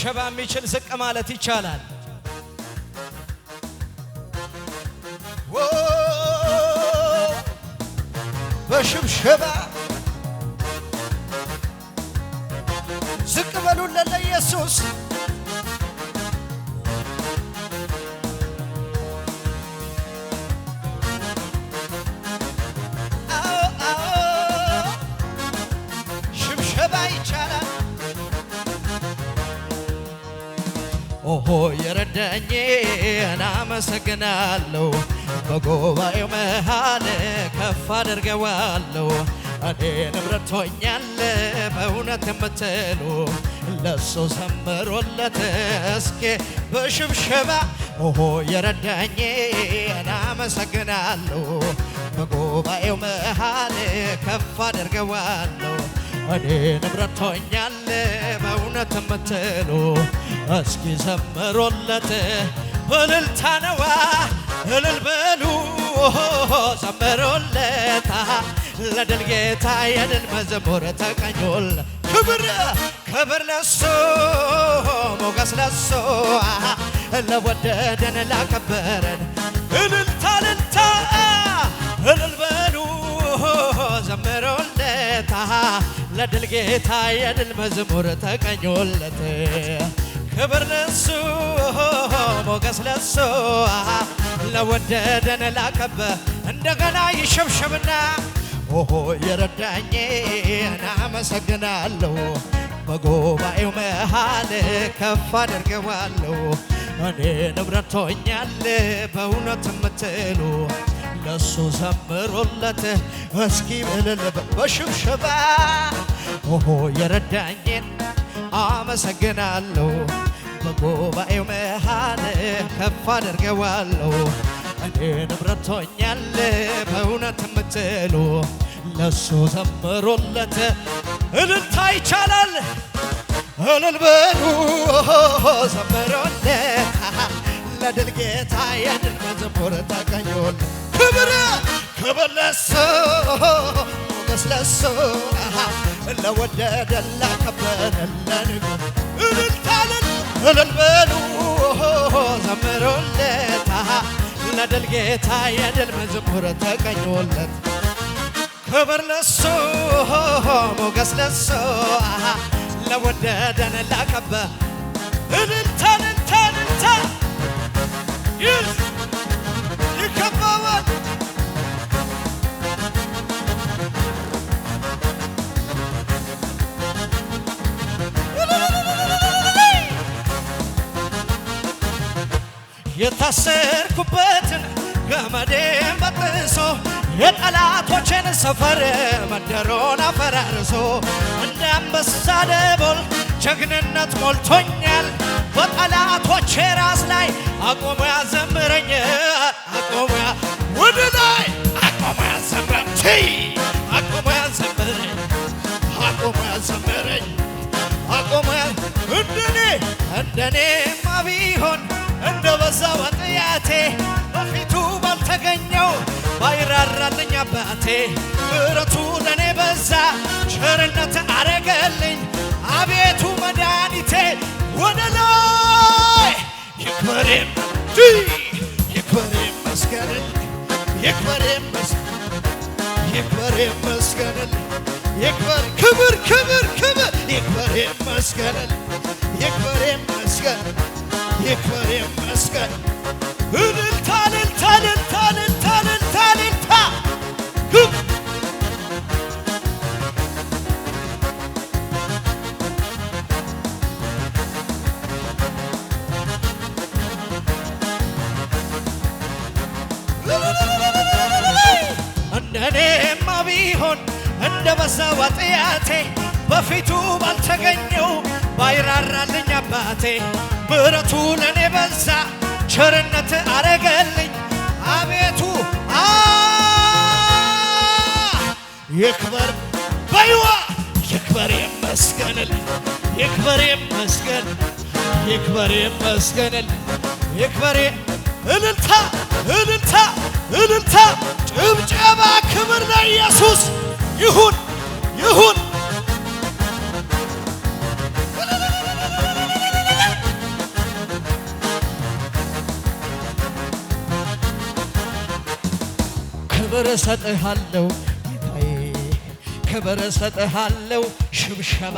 በሽብሸባ የሚችል ዝቅ ማለት ይቻላል። በሽብሸባ ዝቅ በሉለት ለኢየሱስ። ሽብሸባ ይቻላል። ኦሆ የረዳኝን አመሰግናለሁ በጉባኤው መሃል ከፍ አድርገዋለሁ። እኔንም ረድቶኛል በእውነት የምትሉ ለሱ ዘምሩለት እስኪ በሽብሸባ። ኦሆ የረዳኝን አመሰግናለሁ በጉባኤው መሃል ከፍ አድርገዋለሁ። እኔንም ረድቶኛል በእውነት የምትሉ እስኪ ዘምሩለት። እልልታ ነዋ እልል በሉ ዘምሩለት ለድል ጌታ የድል መዝሙር ተቀኙለት። ክብር ለሱ ሞገስ ለሱ ለወደደን ላከበረን እልልታ እልልታ እልል በሉ ዘምሩለት ለድል ጌታ የድል መዝሙር ተቀኙለት። ክብር ለሱ ሞገስ ለሱ ለወደደን ላከበ እንደገና ይሸብሸብና ኦሆ የረዳኝን አመሰግናለሁ በጉባኤው መሃል ከፍ አድርገዋለሁ። እኔንም ረድቶኛል በእውነት የምትሉ ለሱ ዘምሩለት እስኪ እልል በሽብሸባ። ኦሆ የረዳኝን አመሰግናለሁ በጉባኤው መሃል ከፍ አድርገዋለሁ። እኔንም ረድቶኛል በእውነት የምትሉ ለሱ ዘምሩለት። እልልታ ይቻላል እልል በሉ ዘምሩለት ለድል ጌታ የድል መዝሙር ተቀኙለት። ክብር ለሱ ሞገስ ለሱ ለወደደን ላከበረን ለንጉሥ እልልታ እልል በሉ ዘምሩለት ለድል ጌታ የድል መዝሙር ተቀኙለት። ክብር ለሱ ሞገስ ለሱ ለወደደን ላከበረን እልልታ እልልታ እልልታ ይከበዋል። የታሰርኩበትን ገመዴን በጥሶ የጠላቶችን ሰፈር መንደሮን አፈራርሶ እንደ አንበሳ ደቦል ጀግንነት ሞልቶኛል። በጠላቶቼ ራስ ላይ አቆሞ ያዘምረኛል። አቆሞ ወደ ላይ አቆሞ ያዘምረኝ አቆሞ ያዘምረኝ አቆሞ ያዘምረኝ አቆሞ እንደኔማ ቢሆን እንደ በዛ ወጥያቴ በፊቱ ባልተገኘው ባይራራልኝ አባቴ ምሕረቱ ለኔ በዛ ቸርነት አረገልኝ አቤቱ መድኃኒቴ ወደ ላይ ይክበር ይመስገን ይክበር ይመስገን ይክበር ክብር ይክበር ይመስገን ይክበር ይመስገን ይክበር ይመስገን። እልልታ እልልታ እልልታ እልልታ እልልታ እልልታ እንደኔማ ቢሆን እንደ በዛ ኃጢአቴ በፊቱ ባልተገኘው ባይራራልኝ አባቴ ምሕረቱ ለኔ በዛ ቸርነት አረገልኝ አቤቱ ይክበር በይዋ ይክበር ይመስገን ይክበር ይመስገን ይክበር ይመስገን ይክበር እልልታ እልልታ እልልታ ጭብጨባ ክብር ለኢየሱስ ይሁን ይሁን። ክብር እሰጥሃለሁ ጌታዬ ክብር እሰጥሃለሁ ሽብሸባ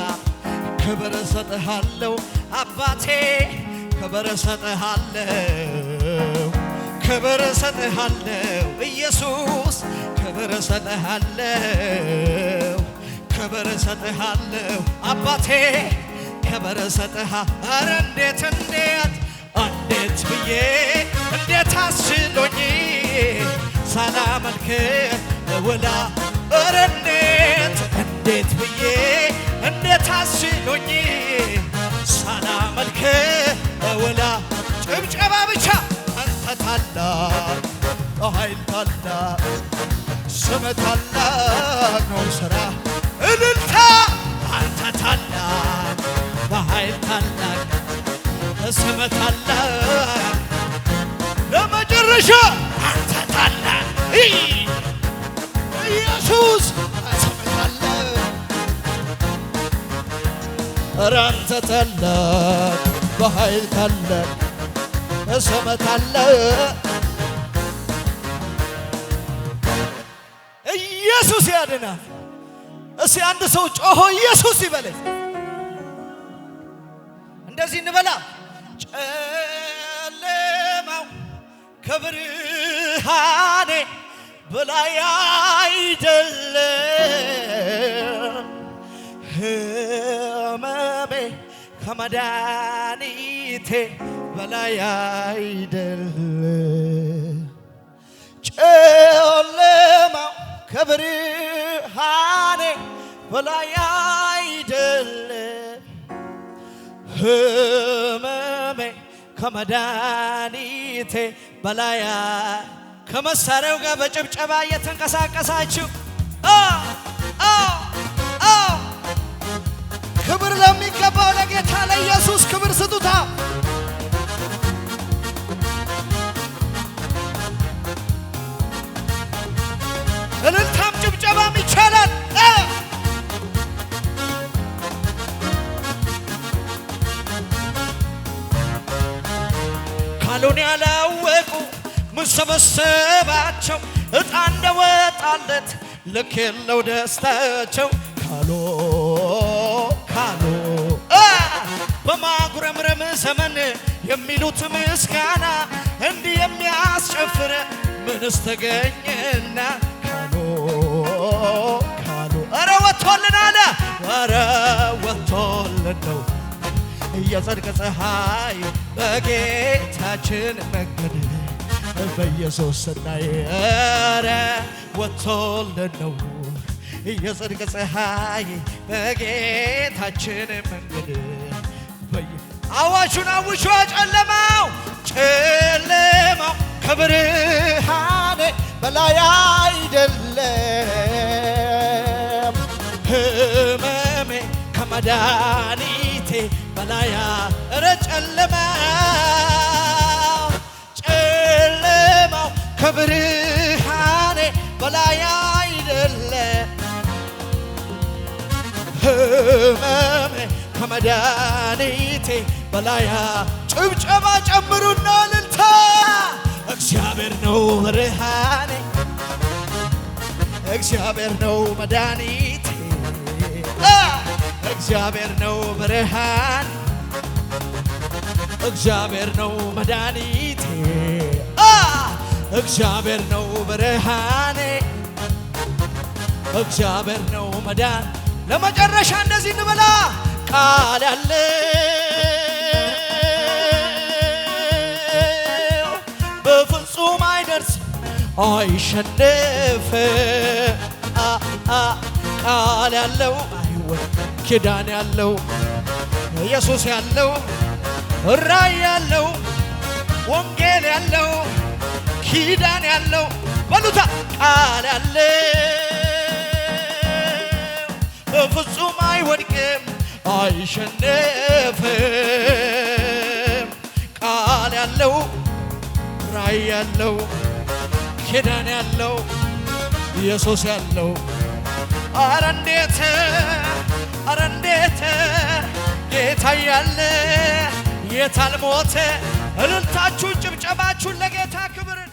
ክብር እሰጥሃለሁ አባቴ ክብር እሰጥሃለሁ ክብር እሰጥሃለሁ ኢየሱስ ክብር እሰጥሃለሁ ክብር እሰጥሃለሁ አባቴ ክብር እሰጥሃለሁ ኧረ እንዴት ብዬ እንዴት አስችሎኝ ሳላመልክ ውላ ኧረ እንዴት ብዬ እንዴት አስችሎኝ ሳላመልክ ውላ ጭብጨባ ብቻ አንተ ታላቅ ኃይል ታላቅ ስምህ ታላቅ ነው ሥራ እልልታ አንተ ታላቅ በኃይል ታላቅ ስምህ ታላቅ ለመጨረሻ አንተ ታላቅ ኢየሱስ ስምህ ታላቅ ኧረ አንተ ታላቅ በኃይል ታላቅ ስምህ ታላቅ ኢየሱስ ያድናል። እስኪ አንድ ሰው ጮሆ ኢየሱስ ይበለኝ። እንደዚህ እንበላ ጨለማው ከብርሃኔ በላይ አይደለም ህመሜ ከመድኃኒቴ በላይ አይደለም ጨለማው ከብርሃኔ በላይ አይደለም ህመሜ ከመድኃኒቴ በላይ ከመሳሪያው ጋር በጭብጨባ እየተንቀሳቀሳችሁ ክብር ለሚገባው ለጌታ ለኢየሱስ ክብር ስጡታ። እልልታም ጭብጨባም ይቻላል። ካሉን ያላወቁ ምሰበሰባቸው ዕጣ እንደወጣለት ልክ የለው ደስታቸው ካሉ በማጉረምረም ዘመን የሚሉት ምስጋና እንዲህ የሚያስጨፍር ምንስ ተገኘና ካሉ ኧረ ወጥቶልን አለ ኧረ ወጥቶልን ነው የጽድቅ ፀሐይ በጌታችን መንገድ በኢየሱስ ስናይ ኧረ ወጥቶልን ነው የጽድቅ ፀሐይ በጌታችን መንገድ አዋጁን አውጆ ጨለማው ከብርሃኔ በላይ አይደለም ህመሜ ከመድኃኒቴ በላይ ኧረ ጨለማው ከብርሃኔ በላይ አይደለም ህመሜ ከመድኃኒቴ በላይ ጭብጨባ ጨምሩና እልልታ እግዚአብሔር ነው ብርሃኔ እግዚአብሔር ነው መድኃኒቴ እግዚአብሔር ነው ብርሃን እግዚአብሔር ነው መድኃኒቴ እግዚአብሔር ነው ብርሃኔ እግዚአብሔር ነው መዳን ለመጨረሻ እንደዚህ እንበላ ቃል ያለው በፍጹም አይደርስ አይሸነፍ ቃል ያለው ኪዳን ያለው ኢየሱስ ያለው ራእይ ያለው ወንጌል ያለው ኪዳን ያለው በሉታ ቃል ያለው ፍጹም አይወድቅም አይሸነፍም ቃል ያለው ራእይ ያለው ኪዳን ያለው ኢየሱስ ያለው ኧረ እንዴት ጌታ ያለ የታል ሞተ እልልታችሁን ጭብጨባችሁን ለጌታ ክብርን